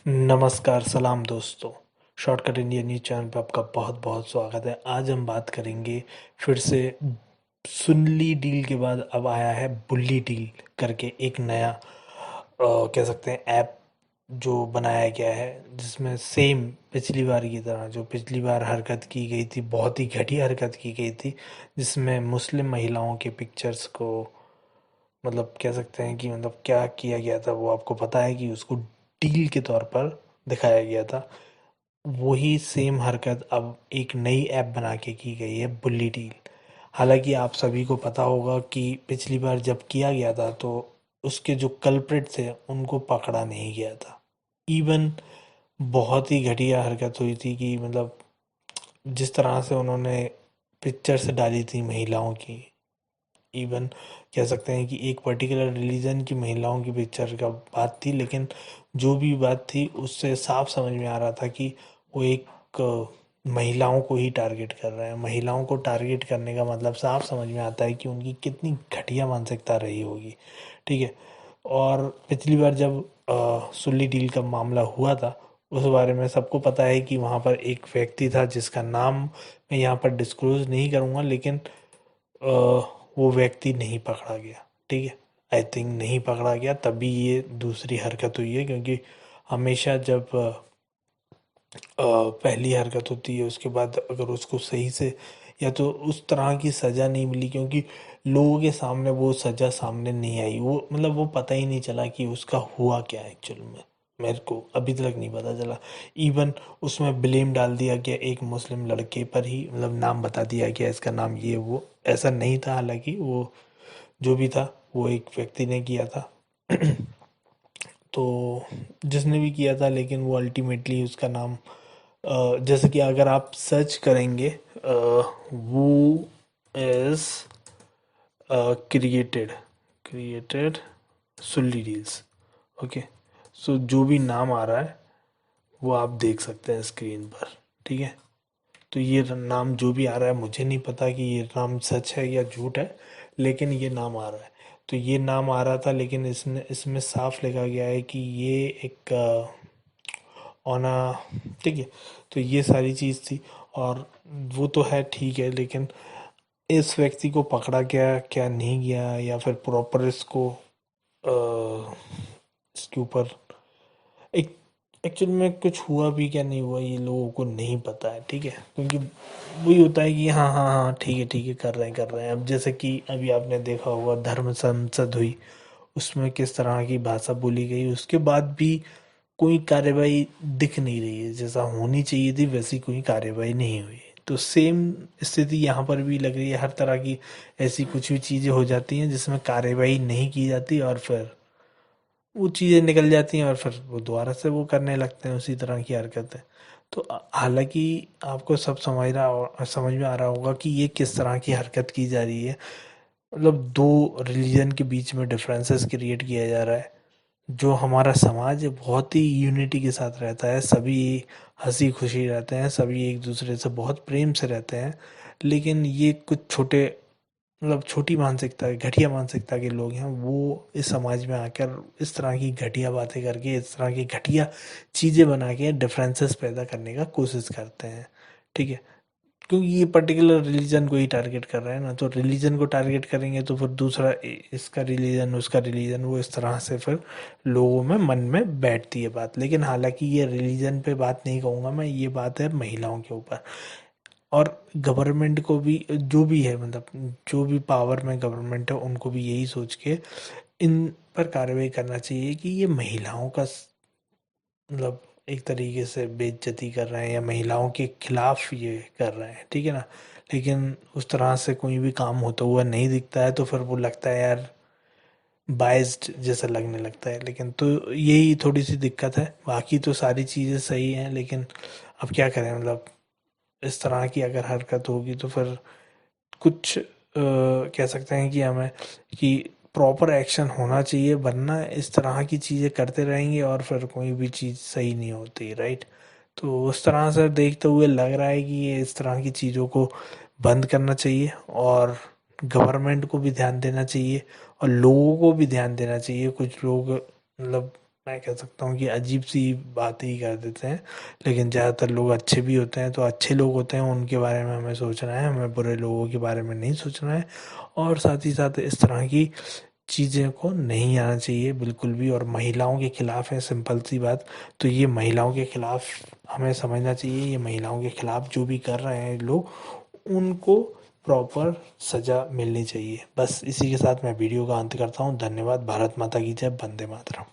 नमस्कार सलाम दोस्तों। शॉर्टकट इंडिया न्यूज चैनल पे आपका बहुत बहुत स्वागत है। आज हम बात करेंगे फिर से सुनली डील के बाद अब आया है बुल्ली डील करके एक नया कह सकते हैं ऐप जो बनाया गया है, जिसमें सेम पिछली बार की तरह जो पिछली बार हरकत की गई थी, बहुत ही घटिया हरकत की गई थी, जिसमें मुस्लिम महिलाओं के पिक्चर्स को मतलब कह सकते हैं कि मतलब क्या किया गया था वो आपको पता है कि उसको डील के तौर पर दिखाया गया था। वही सेम हरकत अब एक नई ऐप बना के की गई है, बुल्ली डील। हालांकि आप सभी को पता होगा कि पिछली बार जब किया गया था तो उसके जो कल्प्रिट थे उनको पकड़ा नहीं गया था। इवन बहुत ही घटिया हरकत हुई थी कि मतलब जिस तरह से उन्होंने पिक्चर्स डाली थी महिलाओं की। इवन कह सकते हैं कि एक पर्टिकुलर रिलीजन की महिलाओं की पिक्चर का बात थी, लेकिन जो भी बात थी उससे साफ समझ में आ रहा था कि वो एक महिलाओं को ही टारगेट कर रहे हैं। महिलाओं को टारगेट करने का मतलब साफ समझ में आता है कि उनकी कितनी घटिया मानसिकता रही होगी। ठीक है। और पिछली बार जब सुल्ली डील का मामला हुआ था, उस बारे में सबको पता है कि वहाँ पर एक व्यक्ति था जिसका नाम मैं यहाँ पर डिस्क्लोज नहीं करूँगा, लेकिन वो व्यक्ति नहीं पकड़ा गया। ठीक है। आई थिंक नहीं पकड़ा गया, तभी ये दूसरी हरकत हुई है, क्योंकि हमेशा जब पहली हरकत होती है उसके बाद अगर उसको सही से या तो उस तरह की सज़ा नहीं मिली, क्योंकि लोगों के सामने वो सज़ा सामने नहीं आई, वो मतलब वो पता ही नहीं चला कि उसका हुआ क्या एक्चुअल में। मेरे को अभी तक नहीं पता चला। इवन उसमें ब्लेम डाल दिया गया एक मुस्लिम लड़के पर ही, मतलब नाम बता दिया गया इसका नाम ये वो, ऐसा नहीं था। हालांकि वो जो भी था वो एक व्यक्ति ने किया था। तो जिसने भी किया था, लेकिन वो अल्टीमेटली उसका नाम जैसे कि अगर आप सर्च करेंगे वो is created created Sulli deals. Okay. So जो भी नाम आ रहा है वो आप देख सकते हैं स्क्रीन पर। ठीक है। तो ये नाम जो भी आ रहा है, मुझे नहीं पता कि ये नाम सच है या झूठ है, लेकिन ये नाम आ रहा है। तो ये नाम आ रहा था, लेकिन इसने इसमें साफ लिखा गया है कि ये एक ऑना। ठीक है। तो ये सारी चीज़ थी। और वो तो है, ठीक है, लेकिन इस व्यक्ति को पकड़ा गया क्या नहीं गया, या फिर प्रॉपर इसको इसके ऊपर एक एक्चुअल में कुछ हुआ भी क्या नहीं हुआ, ये लोगों को नहीं पता है। ठीक है। क्योंकि वही होता है कि हाँ हाँ हाँ ठीक है कर रहे हैं कर रहे हैं। अब जैसे कि अभी आपने देखा होगा धर्म संसद हुई, उसमें किस तरह की भाषा बोली गई, उसके बाद भी कोई कार्यवाही दिख नहीं रही है। जैसा होनी चाहिए थी वैसी कोई कार्यवाही नहीं हुई। तो सेम स्थिति यहाँ पर भी लग रही है। हर तरह की ऐसी कुछ भी चीज़ें हो जाती हैं जिसमें कार्यवाही नहीं की जाती, और फिर वो चीज़ें निकल जाती हैं और फिर वो दोबारा से वो करने लगते हैं उसी तरह की हरकतें। तो हालांकि आपको सब समझ में आ रहा होगा कि ये किस तरह की हरकत की जा रही है। मतलब दो रिलीजन के बीच में डिफरेंसेस क्रिएट किया जा रहा है। जो हमारा समाज है बहुत ही यूनिटी के साथ रहता है, सभी हंसी खुशी रहते हैं, सभी एक दूसरे से बहुत प्रेम से रहते हैं। लेकिन ये कुछ छोटे मतलब छोटी मानसिकता घटिया मानसिकता के लोग हैं, वो इस समाज में आकर इस तरह की घटिया बातें करके, इस तरह की घटिया चीज़ें बना के डिफरेंसेस पैदा करने का कोशिश करते हैं। ठीक है। क्योंकि ये पर्टिकुलर रिलीजन को ही टारगेट कर रहा है ना, तो रिलीजन को टारगेट करेंगे तो फिर दूसरा इसका रिलीजन उसका रिलीजन, वो इस तरह से फिर लोगों में मन में बैठती है बात। लेकिन हालांकि ये रिलीजन पे बात नहीं कहूँगा मैं, ये बात है महिलाओं के ऊपर। और गवर्नमेंट को भी जो भी है, मतलब जो भी पावर में गवर्नमेंट है, उनको भी यही सोच के इन पर कार्रवाई करना चाहिए कि ये महिलाओं का मतलब एक तरीके से बेइज्जती कर रहे हैं या महिलाओं के खिलाफ ये कर रहे हैं। ठीक है ना। लेकिन उस तरह से कोई भी काम होता हुआ नहीं दिखता है, तो फिर वो लगता है यार बाइस्ड जैसा लगने लगता है। लेकिन तो यही थोड़ी सी दिक्कत है, बाकी तो सारी चीज़ें सही हैं। लेकिन अब क्या करें, मतलब इस तरह की अगर हरकत होगी तो फिर कुछ कह सकते हैं कि हमें कि प्रॉपर एक्शन होना चाहिए, वरना इस तरह की चीज़ें करते रहेंगे और फिर कोई भी चीज़ सही नहीं होती, राइट। तो उस तरह से देखते हुए लग रहा है कि ये इस तरह की चीज़ों को बंद करना चाहिए, और गवर्नमेंट को भी ध्यान देना चाहिए, और लोगों को भी ध्यान देना चाहिए। कुछ लोग मतलब मैं कह सकता हूँ कि अजीब सी बातें ही कर देते हैं। लेकिन ज़्यादातर लोग अच्छे भी होते हैं, तो अच्छे लोग होते हैं उनके बारे में हमें सोचना है, हमें बुरे लोगों के बारे में नहीं सोचना है। और साथ ही साथ इस तरह की चीज़ें को नहीं आना चाहिए बिल्कुल भी। और महिलाओं के खिलाफ है, सिंपल सी बात, तो ये महिलाओं के खिलाफ हमें समझना चाहिए। ये महिलाओं के खिलाफ जो भी कर रहे हैं लोग, उनको प्रॉपर सज़ा मिलनी चाहिए। बस इसी के साथ मैं वीडियो का अंत करता हूँ। धन्यवाद। भारत माता की जय। वंदे मातरम।